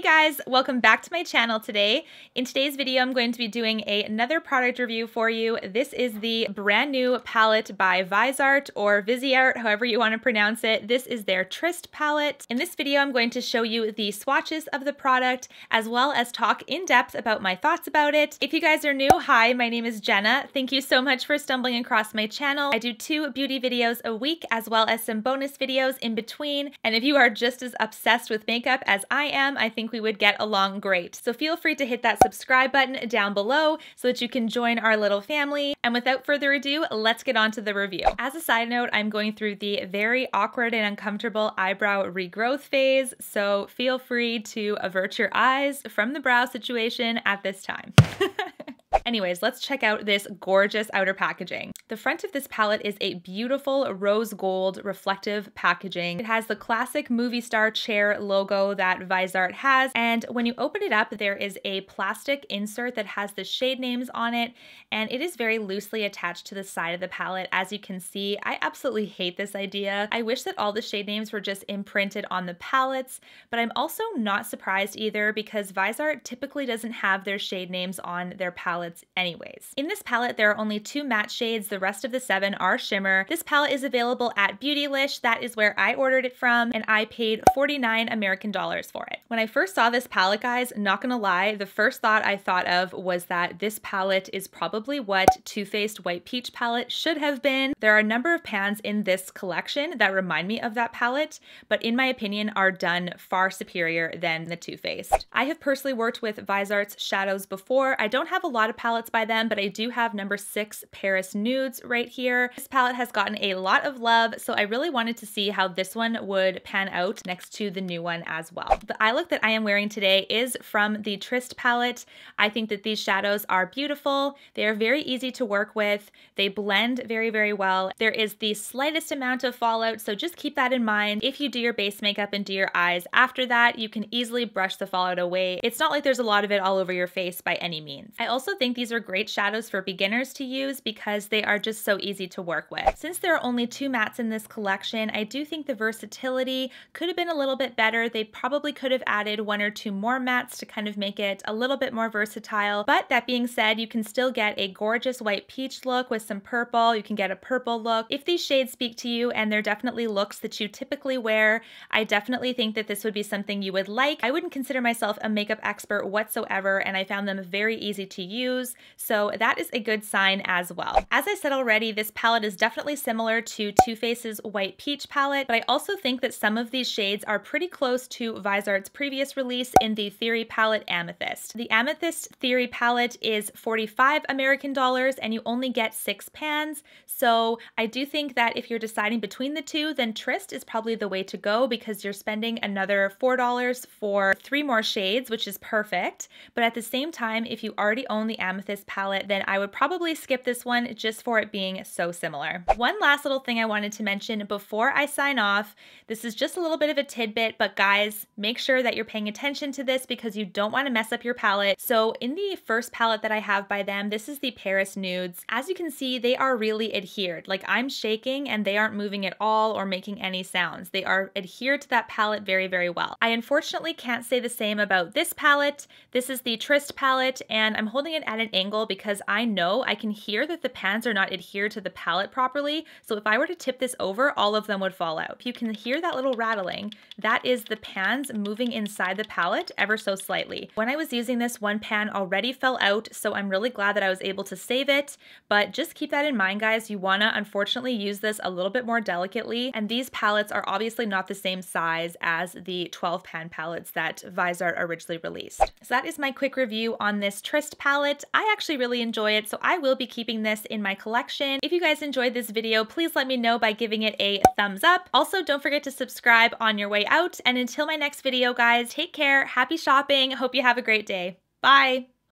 guys, welcome back to my channel today. In today's video, I'm going to be doing another product review for you. This is the brand new palette by Viseart, or Viseart, however you want to pronounce it. This is their Tryst palette. In this video, I'm going to show you the swatches of the product, as well as talk in depth about my thoughts about it. If you guys are new, hi, my name is Jenna. Thank you so much for stumbling across my channel. I do 2 beauty videos a week, as well as some bonus videos in between. And if you are just as obsessed with makeup as I am, I think we would get along great. So feel free to hit that subscribe button down below so that you can join our little family. And without further ado, let's get on to the review. As a side note, I'm going through the very awkward and uncomfortable eyebrow regrowth phase, so feel free to avert your eyes from the brow situation at this time. Anyways, let's check out this gorgeous outer packaging. The front of this palette is a beautiful rose gold reflective packaging. It has the classic movie star chair logo that Viseart has, and when you open it up, there is a plastic insert that has the shade names on it, and it is very loosely attached to the side of the palette. As you can see, I absolutely hate this idea. I wish that all the shade names were just imprinted on the palettes, but I'm also not surprised either because Viseart typically doesn't have their shade names on their palettes anyways. In this palette, there are only 2 matte shades. The rest of the 7 are shimmer. This palette is available at Beautylish. That is where I ordered it from, and I paid 49 American dollars for it. When I first saw this palette, guys, not gonna lie, the first thought I thought of was that this palette is probably what Too Faced White Peach palette should have been. There are a number of pans in this collection that remind me of that palette, but in my opinion are done far superior than the Too Faced. I have personally worked with Viseart's shadows before. I don't have a lot of palettes by them, but I do have number 6 Paris Nudes right here. This palette has gotten a lot of love, so I really wanted to see how this one would pan out next to the new one as well. The eye look that I am wearing today is from the Tryst palette. I think that these shadows are beautiful. They are very easy to work with. They blend very, very well. There is the slightest amount of fallout, so just keep that in mind. If you do your base makeup and do your eyes after that, you can easily brush the fallout away. It's not like there's a lot of it all over your face by any means. I also think these are great shadows for beginners to use because they are just so easy to work with. Since there are only 2 mattes in this collection, I do think the versatility could have been a little bit better. They probably could have added 1 or 2 more mattes to kind of make it a little bit more versatile. But that being said, you can still get a gorgeous white peach look with some purple. You can get a purple look. If these shades speak to you, and they're definitely looks that you typically wear, I definitely think that this would be something you would like. I wouldn't consider myself a makeup expert whatsoever, and I found them very easy to use. So that is a good sign as well. As I said already, this palette is definitely similar to Too Faced's White Peach palette, but I also think that some of these shades are pretty close to Viseart's previous release in the Theory palette Amethyst. The Amethyst Theory palette is 45 American dollars, and you only get 6 pans. So I do think that if you're deciding between the two, then Tryst is probably the way to go because you're spending another $4 for 3 more shades, which is perfect. But at the same time, if you already own the Amethyst palette, then I would probably skip this one just for it being so similar. One last little thing I wanted to mention before I sign off. This is just a little bit of a tidbit, but guys, make sure that you're paying attention to this because you don't want to mess up your palette. So in the first palette that I have by them, this is the Paris Nudes. As you can see, they are really adhered. Like, I'm shaking and they aren't moving at all or making any sounds. They are adhered to that palette very, very well. I unfortunately can't say the same about this palette. This is the Tryst palette, and I'm holding it at an angle because I know I can hear that the pans are not adhered to the palette properly. So if I were to tip this over, all of them would fall out. If you can hear that little rattling, that is the pans moving inside the palette ever so slightly. When I was using this, one pan already fell out, so I'm really glad that I was able to save it. But just keep that in mind, guys. You wanna unfortunately use this a little bit more delicately, and these palettes are obviously not the same size as the 12 pan palettes that Viseart originally released. So that is my quick review on this Tryst palette. I actually really enjoy it, so I will be keeping this in my collection. If you guys enjoyed this video, please let me know by giving it a thumbs up. Also, don't forget to subscribe on your way out, and until my next video, guys, take care, happy shopping, hope you have a great day. Bye!